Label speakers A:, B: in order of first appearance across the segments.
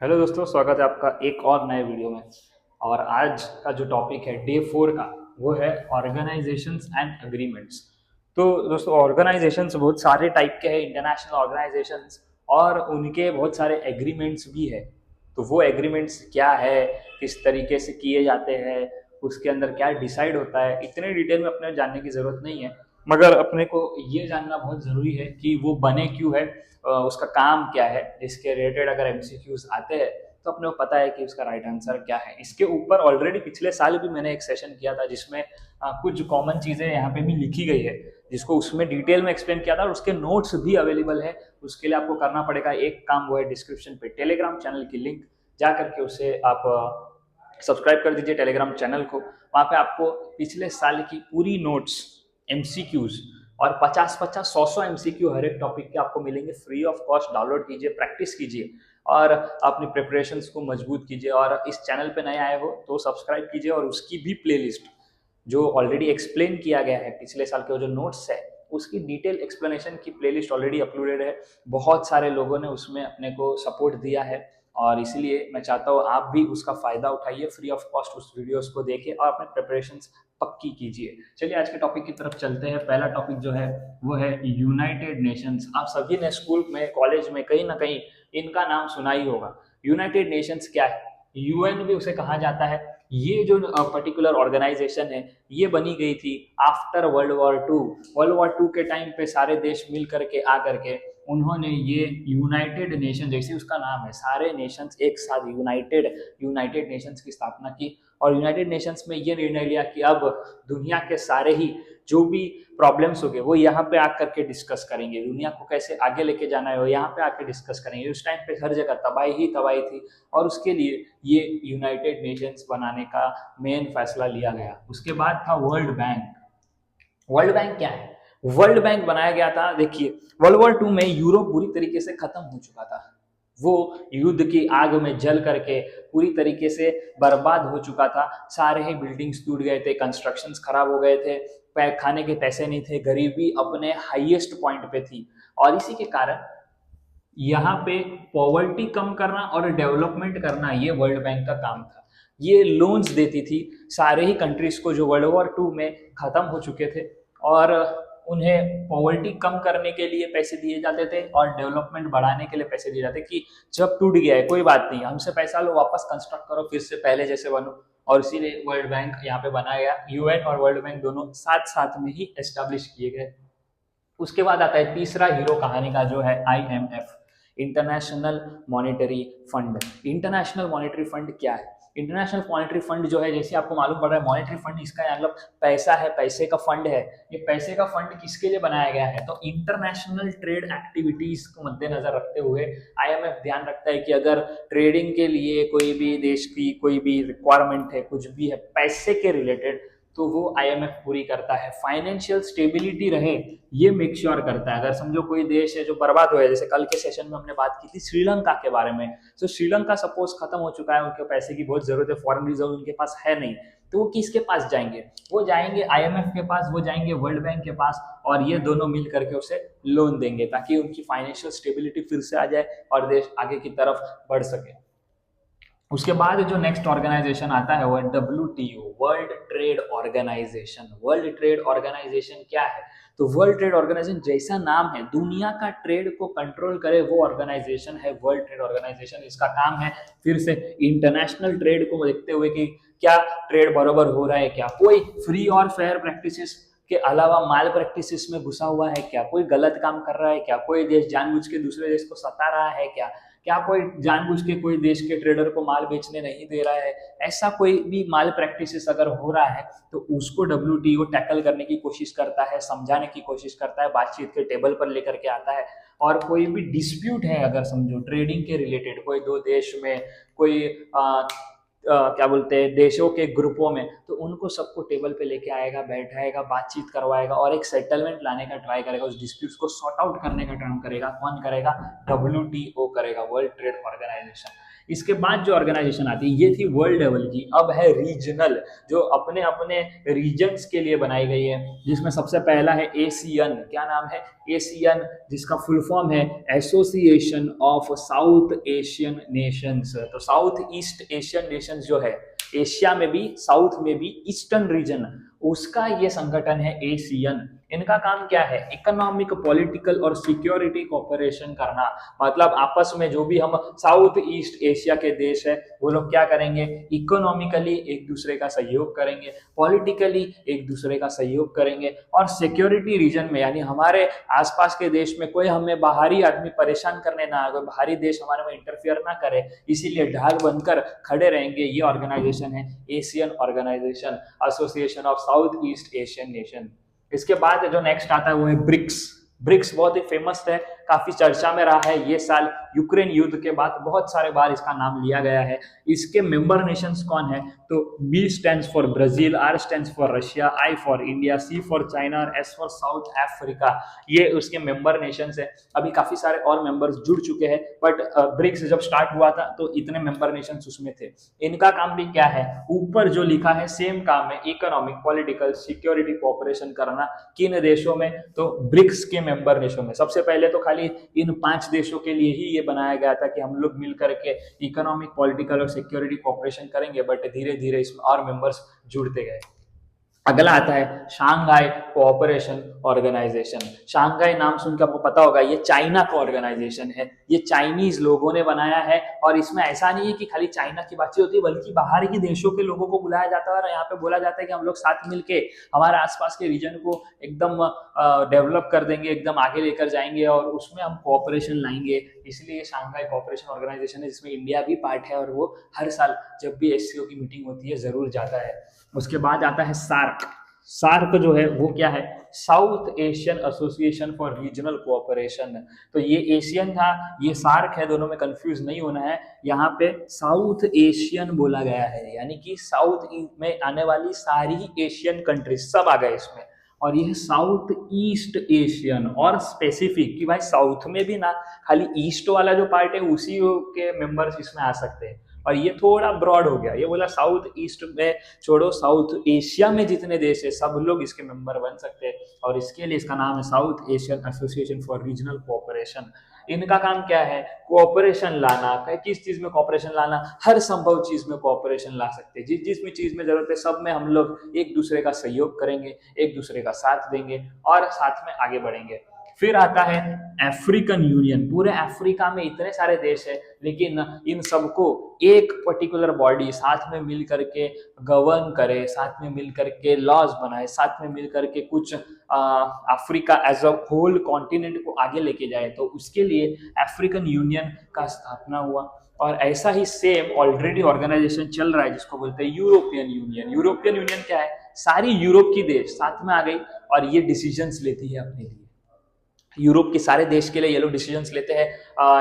A: Hello दोस्तों, स्वागत है आपका एक और नए वीडियो में। और आज का जो टॉपिक है डे 4 का, वो है ऑर्गेनाइजेशंस एंड एग्रीमेंट्स। तो दोस्तों, ऑर्गेनाइजेशंस बहुत सारे टाइप के हैं, इंटरनेशनल ऑर्गेनाइजेशंस, और उनके बहुत सारे एग्रीमेंट्स भी है। तो वो एग्रीमेंट्स क्या है, किस तरीके से किए जाते हैं, उसके अंदर क्या डिसाइड होता है, इतने डिटेल में अपने जानने की ज़रूरत नहीं है। मगर अपने को ये जानना बहुत ज़रूरी है कि वो बने क्यों है, उसका काम क्या है। इसके रिलेटेड अगर एमसीक्यूज आते हैं तो अपने को पता है कि उसका राइट आंसर क्या है। इसके ऊपर ऑलरेडी पिछले साल भी मैंने एक सेशन किया था, जिसमें कुछ कॉमन चीज़ें यहाँ पे भी लिखी गई है, जिसको उसमें डिटेल में एक्सप्लेन किया था, और उसके नोट्स भी अवेलेबल है। उसके लिए आपको करना पड़ेगा एक काम, वो है डिस्क्रिप्शन पे टेलीग्राम चैनल की लिंक जा करके उसे आप सब्सक्राइब कर दीजिए टेलीग्राम चैनल को। वहाँ पे आपको पिछले साल की पूरी नोट्स, एमसीक्यूज और 50-50, 100-100 एमसीक्यू हर एक टॉपिक के आपको मिलेंगे फ्री ऑफ कॉस्ट। डाउनलोड कीजिए, प्रैक्टिस कीजिए और अपनी प्रिपरेशंस को मजबूत कीजिए। और इस चैनल पे नए आए हो तो सब्सक्राइब कीजिए, और उसकी भी प्लेलिस्ट जो ऑलरेडी एक्सप्लेन किया गया है, पिछले साल के जो नोट्स है उसकी डिटेल एक्सप्लेनेशन की प्लेलिस्ट ऑलरेडी अपलोडेड है। बहुत सारे लोगों ने उसमें अपने को सपोर्ट दिया है, और इसीलिए मैं चाहता हूँ आप भी उसका फ़ायदा उठाइए, फ्री ऑफ कॉस्ट उस वीडियोस को देखिए और अपने प्रिपरेशंस पक्की कीजिए। चलिए आज के टॉपिक की तरफ चलते हैं। पहला टॉपिक जो है वो है यूनाइटेड नेशंस। आप सभी ने स्कूल में, कॉलेज में कहीं ना कहीं इनका नाम सुना ही होगा। यूनाइटेड नेशंस क्या है? यूएन भी उसे कहा जाता है। ये जो पर्टिकुलर ऑर्गेनाइजेशन है, ये बनी गई थी आफ्टर वर्ल्ड वॉर टू के टाइम पे सारे देश मिल करके आ करके उन्होंने ये यूनाइटेड नेशन, जैसे उसका नाम है, सारे नेशंस एक साथ यूनाइटेड नेशंस की स्थापना की। और यूनाइटेड नेशंस में ये निर्णय लिया कि अब दुनिया के सारे ही जो भी प्रॉब्लम्स हो गए वो यहाँ पे आकर के डिस्कस करेंगे। दुनिया को कैसे आगे लेके जाना है वो यहाँ पे आके डिस्कस करेंगे। उस टाइम पे हर जगह तबाही ही तबाही थी, और उसके लिए ये यूनाइटेड नेशंस बनाने का मेन फैसला लिया गया। उसके बाद था वर्ल्ड बैंक। वर्ल्ड बैंक क्या है? वर्ल्ड बैंक बनाया गया था, देखिए, वर्ल्ड वॉर 2 में यूरोप पूरी तरीके से खत्म हो चुका था। वो युद्ध की आग में जल करके पूरी तरीके से बर्बाद हो चुका था। सारे ही बिल्डिंग्स टूट गए थे, कंस्ट्रक्शंस खराब हो गए थे, खाने के पैसे नहीं थे, गरीबी अपने हाईएस्ट पॉइंट पे थी। और इसी के कारण यहाँ पे पॉवर्टी कम करना और डेवलपमेंट करना ये वर्ल्ड बैंक का काम था। ये लोन्स देती थी सारे ही कंट्रीज को जो वर्ल्ड वॉर 2 में खत्म हो चुके थे, और उन्हें पॉवर्टी कम करने के लिए पैसे दिए जाते थे और डेवलपमेंट बढ़ाने के लिए पैसे दिए जाते कि जब टूट गया है कोई बात नहीं, हमसे पैसा लो, वापस कंस्ट्रक्ट करो, फिर से पहले जैसे बनो। और इसीलिए वर्ल्ड बैंक यहाँ पे बनाया गया। यूएन और वर्ल्ड बैंक दोनों साथ साथ में ही एस्टेब्लिश किए गए। उसके बाद आता है तीसरा हीरो कहानी का, जो है IMF, international monetary fund. International monetary fund क्या है? इंटरनेशनल मॉनेटरी फंड जो है, जैसे आपको मालूम पड़ रहा है, मॉनेटरी फंड इसका मतलब पैसा है, पैसे का फंड है। ये पैसे का फंड किसके लिए बनाया गया है? तो इंटरनेशनल ट्रेड एक्टिविटीज को मद्देनजर रखते हुए आईएमएफ ध्यान रखता है कि अगर ट्रेडिंग के लिए कोई भी देश की कोई भी रिक्वायरमेंट है, कुछ भी है पैसे के रिलेटेड, तो वो आईएमएफ पूरी करता है। फाइनेंशियल स्टेबिलिटी रहे, ये मेक श्योर करता है। अगर समझो कोई देश है जो बर्बाद हो गया, जैसे कल के सेशन में हमने बात की थी श्रीलंका के बारे में। तो श्रीलंका सपोज खत्म हो चुका है, उनके पैसे की बहुत जरूरत है, फॉरेन रिजर्व उनके पास है नहीं, तो वो किसके पास जाएंगे? वो जाएंगे आईएमएफ के पास, वो जाएंगे वर्ल्ड बैंक के पास, और ये दोनों मिल करके उसे लोन देंगे ताकि उनकी फाइनेंशियल स्टेबिलिटी फिर से आ जाए और देश आगे की तरफ बढ़ सके। उसके बाद जो नेक्स्ट ऑर्गेनाइजेशन आता है वो है WTO, world trade organization. World trade organization क्या है? तो वर्ल्ड ट्रेड ऑर्गेनाइजेशन, जैसा नाम है, दुनिया का ट्रेड को कंट्रोल करे वो ऑर्गेनाइजेशन है वर्ल्ड ट्रेड ऑर्गेनाइजेशन। इसका काम है फिर से इंटरनेशनल ट्रेड को देखते हुए कि क्या ट्रेड बराबर हो रहा है, क्या कोई फ्री और फेयर प्रैक्टिसेस के अलावा माल प्रैक्टिसेस में घुसा हुआ है, क्या कोई गलत काम कर रहा है, क्या कोई देश जानबूझ के दूसरे देश को सता रहा है, क्या क्या कोई जानबूझ के कोई देश के ट्रेडर को माल बेचने नहीं दे रहा है। ऐसा कोई भी माल प्रैक्टिसेस अगर हो रहा है तो उसको डब्ल्यूटीओ टैकल करने की कोशिश करता है, समझाने की कोशिश करता है, बातचीत के टेबल पर लेकर के आता है। और कोई भी डिस्प्यूट है, अगर समझो ट्रेडिंग के रिलेटेड, कोई दो देश में, कोई क्या बोलते हैं, देशों के ग्रुपों में, तो उनको सबको टेबल पे लेके आएगा, बैठाएगा, बातचीत करवाएगा और एक सेटलमेंट लाने का ट्राई करेगा। उस डिस्प्यूट्स को सॉर्ट आउट करने का ट्राई करेगा। कौन करेगा? डब्ल्यूटीओ करेगा, वर्ल्ड ट्रेड ऑर्गेनाइजेशन। इसके बाद जो ऑर्गेनाइजेशन आती है ये थी वर्ल्ड लेवल की, अब है रीजनल, जो अपने अपने रीजन्स के लिए बनाई गई है, जिसमें सबसे पहला है एशियन। क्या नाम है? एशियन, जिसका फुल फॉर्म है association of south Asian Nations. तो साउथ ईस्ट एशियन नेशंस जो है, एशिया में भी, साउथ में भी, ईस्टर्न रीजन, उसका ये संगठन है एशियन। इनका काम क्या है? इकोनॉमिक, पॉलिटिकल और सिक्योरिटी कोऑपरेशन करना। मतलब आपस में जो भी हम साउथ ईस्ट एशिया के देश है वो लोग क्या करेंगे? इकोनॉमिकली एक दूसरे का सहयोग करेंगे, पॉलिटिकली एक दूसरे का सहयोग करेंगे, और सिक्योरिटी रीजन में यानी हमारे आसपास के देश में कोई हमें बाहरी आदमी परेशान करने ना आए, कोई बाहरी देश हमारे में इंटरफियर ना करे, इसीलिए ढाल बनकर खड़े रहेंगे। ये ऑर्गेनाइजेशन है Asian organization, association of south east Asian nation. इसके बाद जो नेक्स्ट आता है वो है ब्रिक्स। ब्रिक्स बहुत ही फेमस है, काफी चर्चा में रहा है ये साल, यूक्रेन युद्ध के बाद बहुत सारे बार इसका नाम लिया गया है। इसके मेंबर नेशंस कौन है? तो B stands for Brazil, R stands for Russia, I for India, C for China और एस फॉर साउथ अफ्रीका। ये उसके मेंबर नेशंस है। अभी काफी सारे और मेंबर्स जुड़ चुके हैं, बट ब्रिक्स जब स्टार्ट हुआ था तो इतने मेंबर नेशंस उसमें थे। इनका काम भी क्या है? ऊपर जो लिखा है सेम काम है, इकोनॉमिक, पॉलिटिकल, सिक्योरिटी कोऑपरेशन करना। किन देशों में? तो ब्रिक्स के मेंबर देशों में। सबसे पहले तो खाली इन 5 देशों के लिए ही ये बनाया गया था कि हम लोग मिल करके इकोनॉमिक, पॉलिटिकल और सिक्योरिटी कोऑपरेशन करेंगे, बट धीरे धीरे इसमें और मेंबर्स जुड़ते गए। अगला आता है शांघाई कोऑपरेशन ऑर्गेनाइजेशन। शांघाई नाम सुनकर आपको पता होगा ये चाइना का ऑर्गेनाइजेशन है, ये चाइनीज लोगों ने बनाया है। और इसमें ऐसा नहीं है कि खाली चाइना की बातचीत होती है, बल्कि बाहर के देशों के लोगों को बुलाया जाता है और यहाँ पे बोला जाता है कि हम लोग साथ मिलके हमारे आसपास के रीजन को एकदम डेवलप कर देंगे, एकदम आगे लेकर जाएंगे और उसमें हम कोऑपरेशन लाएंगे। इसलिए शांघाई कोऑपरेशन ऑर्गेनाइजेशन है, जिसमें इंडिया भी पार्ट है और वो हर साल जब भी एससीओ की मीटिंग होती है जरूर जाता है। उसके बाद आता है सार्क। सार्क जो है वो क्या है? South Asian association for regional cooperation. तो ये एशियन था, ये सार्क है, दोनों में कंफ्यूज नहीं होना है। यहाँ पे साउथ एशियन बोला गया है, यानी कि साउथ में आने वाली सारी एशियन कंट्रीज सब आ गए इसमें। और यह साउथ ईस्ट एशियन, और स्पेसिफिक कि भाई साउथ में भी ना, खाली ईस्ट वाला जो पार्ट है उसी के मेंबर्स इसमें आ सकते हैं। और ये थोड़ा ब्रॉड हो गया, ये बोला साउथ ईस्ट में छोड़ो, साउथ एशिया में जितने देश है सब लोग इसके मेंबर बन सकते हैं। और इसके लिए इसका नाम है south Asian association for regional cooperation. इनका काम क्या है? कोऑपरेशन लाना। किस चीज में कोऑपरेशन लाना? हर संभव चीज में कोऑपरेशन ला सकते हैं। जिस जिस चीज में जरूरत है सब में हम लोग एक दूसरे का सहयोग करेंगे, एक दूसरे का साथ देंगे और साथ में आगे बढ़ेंगे। फिर आता है अफ्रीकन यूनियन। पूरे अफ्रीका में इतने सारे देश है, लेकिन इन सबको एक पर्टिकुलर बॉडी साथ में मिल करके गवर्न करे, साथ में मिल करके लॉज बनाए, साथ में मिल करके कुछ Africa as a whole continent को आगे लेके जाए। तो उसके लिए अफ्रीकन यूनियन का स्थापना हुआ। और ऐसा ही सेम ऑलरेडी ऑर्गेनाइजेशन चल रहा है जिसको बोलते हैं यूरोपियन यूनियन। यूरोपियन यूनियन क्या है? सारी यूरोप की देश साथ में आ गई और ये डिसीजंस लेती है अपने लिए। यूरोप के सारे देश के लिए ये लोग डिसीजंस लेते हैं।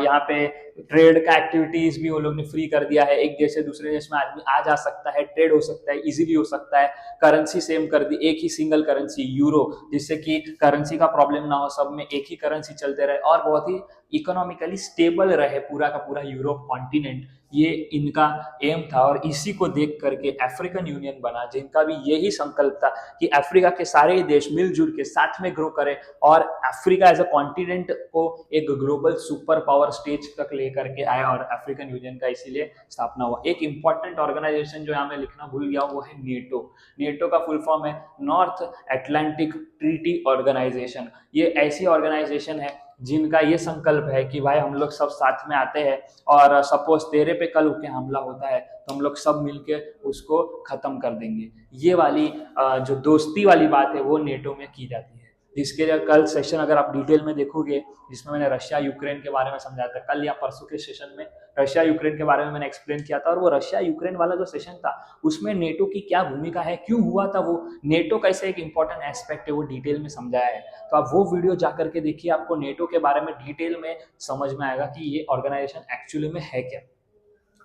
A: यहाँ पे ट्रेड का एक्टिविटीज भी वो लोग ने फ्री कर दिया है, एक देश से दूसरे देश में आदमी आ जा सकता है, ट्रेड हो सकता है, इजीली हो सकता है। करेंसी सेम कर दी, एक ही सिंगल करेंसी यूरो, जिससे कि करेंसी का प्रॉब्लम ना हो, सब में एक ही करेंसी चलते रहे और बहुत ही इकोनॉमिकली स्टेबल रहे पूरा का पूरा यूरोप कॉन्टिनेंट। ये इनका एम था और इसी को देख करके अफ्रीकन यूनियन बना, जिनका भी यही संकल्प था कि अफ्रीका के सारे देश मिलजुल के साथ में ग्रो करें और अफ्रीका एज अ कॉन्टिनेंट को एक ग्लोबल सुपर पावर स्टेज तक लेकर के आए। और अफ्रीकन यूनियन का इसीलिए स्थापना हुआ। एक इंपॉर्टेंट ऑर्गेनाइजेशन जो यहाँ मैं लिखना भूल गया वो है नेटो। नेटो का फुल फॉर्म है नॉर्थ अटलांटिक ट्रीटी ऑर्गेनाइजेशन। ये ऐसी ऑर्गेनाइजेशन है जिनका ये संकल्प है कि भाई हम लोग सब साथ में आते हैं और सपोज तेरे पे कल के हमला होता है तो हम लोग सब मिलके उसको खत्म कर देंगे। ये वाली जो दोस्ती वाली बात है वो नेटो में की जाती है। जिसके लिए कल सेशन अगर आप डिटेल में देखोगे, जिसमें मैंने रशिया यूक्रेन के बारे में समझाया था, कल या परसों के सेशन में रशिया यूक्रेन के बारे में मैंने एक्सप्लेन किया था। और वो रशिया यूक्रेन वाला जो सेशन था उसमें नेटो की क्या भूमिका है, क्यों हुआ था, वो नेटो कैसे एक इंपॉर्टेंट एस्पेक्ट है, वो डिटेल में समझाया है। तो आप वो वीडियो जाकर के देखिए, आपको नेटो के बारे में डिटेल में समझ में आएगा कि ये ऑर्गेनाइजेशन एक्चुअली में है क्या।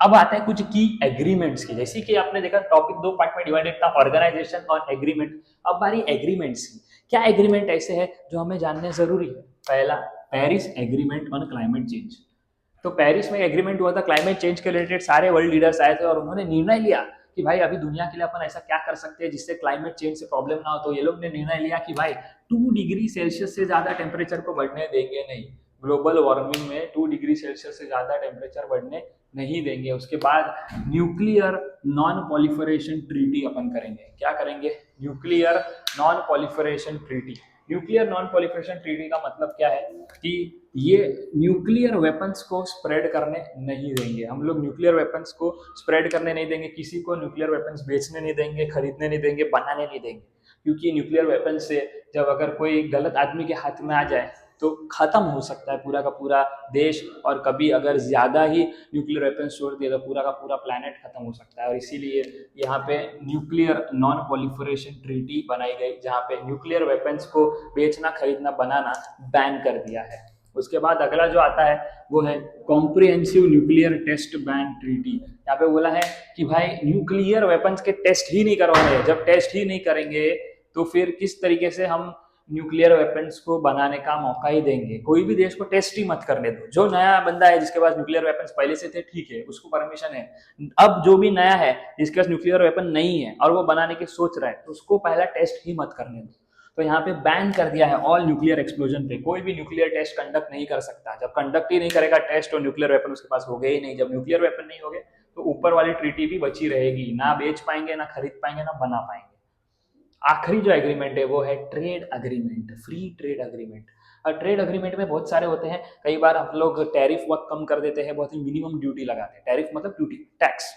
A: अब आता है कुछ की एग्रीमेंट्स की। जैसे कि आपने देखा टॉपिक 2 पार्ट में डिवाइडेड था, ऑर्गेनाइजेशन और एग्रीमेंट। अब बारी एग्रीमेंट्स की। क्या एग्रीमेंट ऐसे है जो हमें जानने जरूरी है? पहला, Paris agreement on climate change. तो पेरिस में एग्रीमेंट हुआ था क्लाइमेट चेंज के रिलेटेड, सारे वर्ल्ड लीडर्स आए थे और उन्होंने निर्णय लिया कि भाई अभी दुनिया के लिए अपन ऐसा क्या कर सकते हैं जिससे क्लाइमेट चेंज से प्रॉब्लम ना हो। तो ये लोग ने निर्णय लिया कि भाई 2 डिग्री सेल्सियस से ज्यादा टेम्परेचर को बढ़ने देंगे नहीं, ग्लोबल वार्मिंग में 2 डिग्री सेल्सियस से ज्यादा टेम्परेचर बढ़ने नहीं देंगे। उसके बाद न्यूक्लियर नॉन पॉलिफरेशन ट्रीटी अपन करेंगे। क्या करेंगे? Nuclear non proliferation treaty. Nuclear non proliferation treaty का मतलब क्या है कि ये न्यूक्लियर वेपन्स को स्प्रेड करने नहीं देंगे। हम लोग न्यूक्लियर वेपन्स को स्प्रेड करने नहीं देंगे, किसी को न्यूक्लियर वेपन्स बेचने नहीं देंगे, खरीदने नहीं देंगे, बनाने नहीं देंगे। क्योंकि न्यूक्लियर वेपन्स से जब अगर कोई गलत आदमी के हाथ में आ जाए तो खत्म हो सकता है पूरा का पूरा देश, और कभी अगर ज्यादा ही न्यूक्लियर वेपन्स छोड़ दिए तो पूरा का पूरा प्लैनेट खत्म हो सकता है। और इसीलिए यहाँ पे न्यूक्लियर नॉन पॉलिफरेशन ट्रीटी बनाई गई, जहाँ पे न्यूक्लियर वेपन्स को बेचना, खरीदना, बनाना बैन कर दिया है। उसके बाद अगला जो आता है वो है comprehensive nuclear test ban treaty. यहाँ पे बोला है कि भाई न्यूक्लियर वेपन्स के टेस्ट ही नहीं करवा रहे। जब टेस्ट ही नहीं करेंगे तो फिर किस तरीके से हम न्यूक्लियर वेपन्स को बनाने का मौका ही देंगे? कोई भी देश को टेस्ट ही मत करने दो। जो नया बंदा है जिसके पास न्यूक्लियर वेपन्स पहले से थे, ठीक है, उसको परमिशन है। अब जो भी नया है जिसके पास न्यूक्लियर वेपन नहीं है और वो बनाने की सोच रहा है, तो उसको पहला टेस्ट ही मत करने दो। तो यहाँ पे बैन कर दिया है ऑल न्यूक्लियर एक्सप्लोजन पे। कोई भी न्यूक्लियर टेस्ट कंडक्ट नहीं कर सकता। जब कंडक्ट ही नहीं करेगा टेस्ट, तो न्यूक्लियर वेपन उसके पास हो गए ही नहीं। जब न्यूक्लियर वेपन नहीं होंगे तो ऊपर वाली ट्रीटी भी बची रहेगी, ना बेच पाएंगे, ना खरीद पाएंगे, ना बना पाएंगे। आखिरी जो एग्रीमेंट है वो है trade agreement, free trade agreement. और ट्रेड अग्रीमेंट में बहुत सारे होते हैं। कई बार हम लोग टैरिफ वक्त कम कर देते हैं, बहुत ही मिनिमम ड्यूटी लगाते हैं। टैरिफ मतलब ड्यूटी, टैक्स,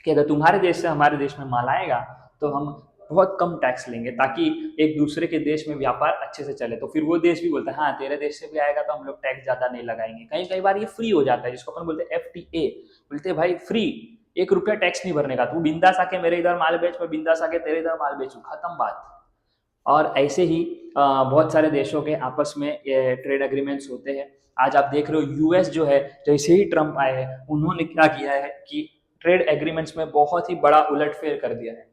A: कि अगर तुम्हारे देश से हमारे देश में माल आएगा तो हम बहुत कम टैक्स लेंगे, ताकि एक दूसरे के देश में व्यापार अच्छे से चले। तो फिर वो देश भी बोलता है हाँ तेरे देश से भी आएगा तो हम लोग टैक्स ज्यादा नहीं लगाएंगे। कई कई बार ये फ्री हो जाता है, जिसको अपन बोलते हैं FTA। बोलते हैं भाई फ्री, 1 रुपया टैक्स नहीं भरने का, तू बिंदास आके मेरे इधर माल बेच, मैं बिंदास आके तेरे इधर माल बेचू, खत्म बात। और ऐसे ही बहुत सारे देशों के आपस में ये ट्रेड एग्रीमेंट्स होते हैं। आज आप देख रहे हो यूएस जो है, जैसे ही ट्रम्प आए हैं उन्होंने क्या किया है कि ट्रेड एग्रीमेंट्स में बहुत ही बड़ा उलटफेर कर दिया है।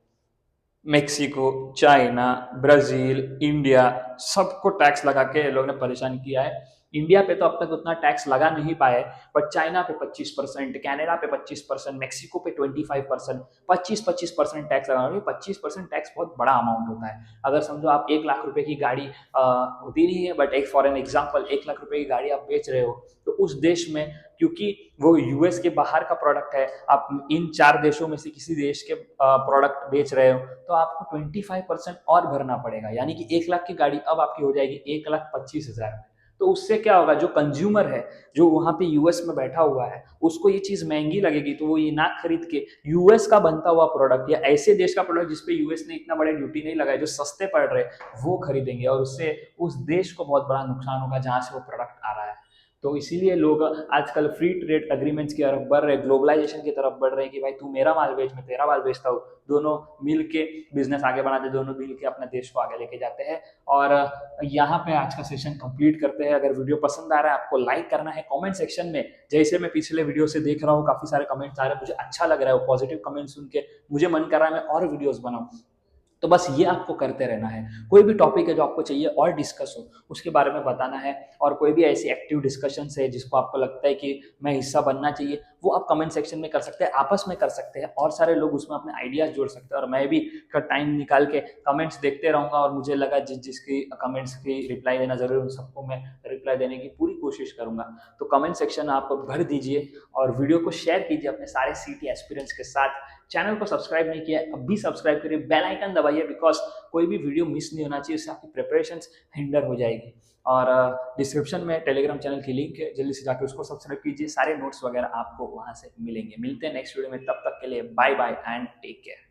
A: मेक्सिको, चाइना, ब्राजील, इंडिया, सबको टैक्स लगा के लोग ने परेशान किया है। इंडिया पे तो अब तक उतना टैक्स लगा नहीं पाए, बट चाइना पे 25%, कनाडा पे 25%, मेक्सिको पे 25%, 25% टैक्स लगा। 25% टैक्स बहुत बड़ा अमाउंट होता है। अगर समझो आप 1 लाख रुपए की गाड़ी होती नहीं है, बट एक फॉर एन एग्जाम्पल 1 लाख रुपए की गाड़ी आप बेच रहे हो, तो उस देश में, क्योंकि वो यूएस के बाहर का प्रोडक्ट है, आप इन 4 देशों में से किसी देश के प्रोडक्ट बेच रहे हो, तो आपको 25% और भरना पड़ेगा। यानी कि 1 लाख की गाड़ी अब आपकी हो जाएगी 1,25,000 में। तो उससे क्या होगा, जो कंज्यूमर है, जो वहां पे यूएस में बैठा हुआ है, उसको ये चीज महंगी लगेगी, तो वो ये ना खरीद के यूएस का बनता हुआ प्रोडक्ट या ऐसे देश का प्रोडक्ट जिसपे यूएस ने इतना बड़ा ड्यूटी नहीं लगाया, जो सस्ते पड़ रहे, वो खरीदेंगे। और उससे उस देश को बहुत बड़ा नुकसान होगा जहां से वो प्रोडक्ट आ रहा है। तो इसीलिए लोग आजकल फ्री ट्रेड एग्रीमेंट्स की तरफ बढ़ रहे हैं, ग्लोबलाइजेशन की तरफ बढ़ रहे हैं कि भाई तू मेरा माल बेच, मैं तेरा माल बेचता हूँ, दोनों मिल के बिजनेस आगे बढ़ाते, दोनों मिल के अपने देश को आगे लेके जाते हैं। और यहाँ पे आज का सेशन कंप्लीट करते हैं। अगर वीडियो पसंद आ रहा है, आपको लाइक करना है। कमेंट सेक्शन में, जैसे मैं पिछले वीडियो से देख रहा हूँ, काफी सारे कमेंट्स आ रहे हैं, मुझे अच्छा लग रहा है। वो पॉजिटिव कमेंट सुन के मुझे मन कर रहा है मैं और वीडियोस बनाऊं। तो बस ये आपको करते रहना है। कोई भी टॉपिक है जो आपको चाहिए और डिस्कस हो, उसके बारे में बताना है। और कोई भी ऐसी एक्टिव डिस्कशन है जिसको आपको लगता है कि मैं हिस्सा बनना चाहिए, वो आप कमेंट सेक्शन में कर सकते हैं, आपस में कर सकते हैं, और सारे लोग उसमें अपने आइडियाज जोड़ सकते हैं। और मैं भी टाइम निकाल के कमेंट्स देखते रहूंगा, और मुझे लगा जिसकी कमेंट्स की रिप्लाई देना जरूरी है, उन सबको मैं रिप्लाई देने की पूरी कोशिश करूंगा। तो कमेंट सेक्शन आप भर दीजिए और वीडियो को शेयर कीजिए अपने सारे सीटी एस्पिरेंट्स के साथ। चैनल को सब्सक्राइब नहीं किया है, अभी सब्सक्राइब करिए, बेल आइकन दबाइए, बिकॉज कोई भी वीडियो मिस नहीं होना चाहिए, उससे आपकी प्रिपरेशंस हिंडर हो जाएगी। और डिस्क्रिप्शन में टेलीग्राम चैनल की लिंक है, जल्दी से जाकर उसको सब्सक्राइब कीजिए। सारे नोट्स वगैरह आपको वहां से मिलेंगे। मिलते हैं नेक्स्ट वीडियो में, तब तक के लिए bye bye and take care.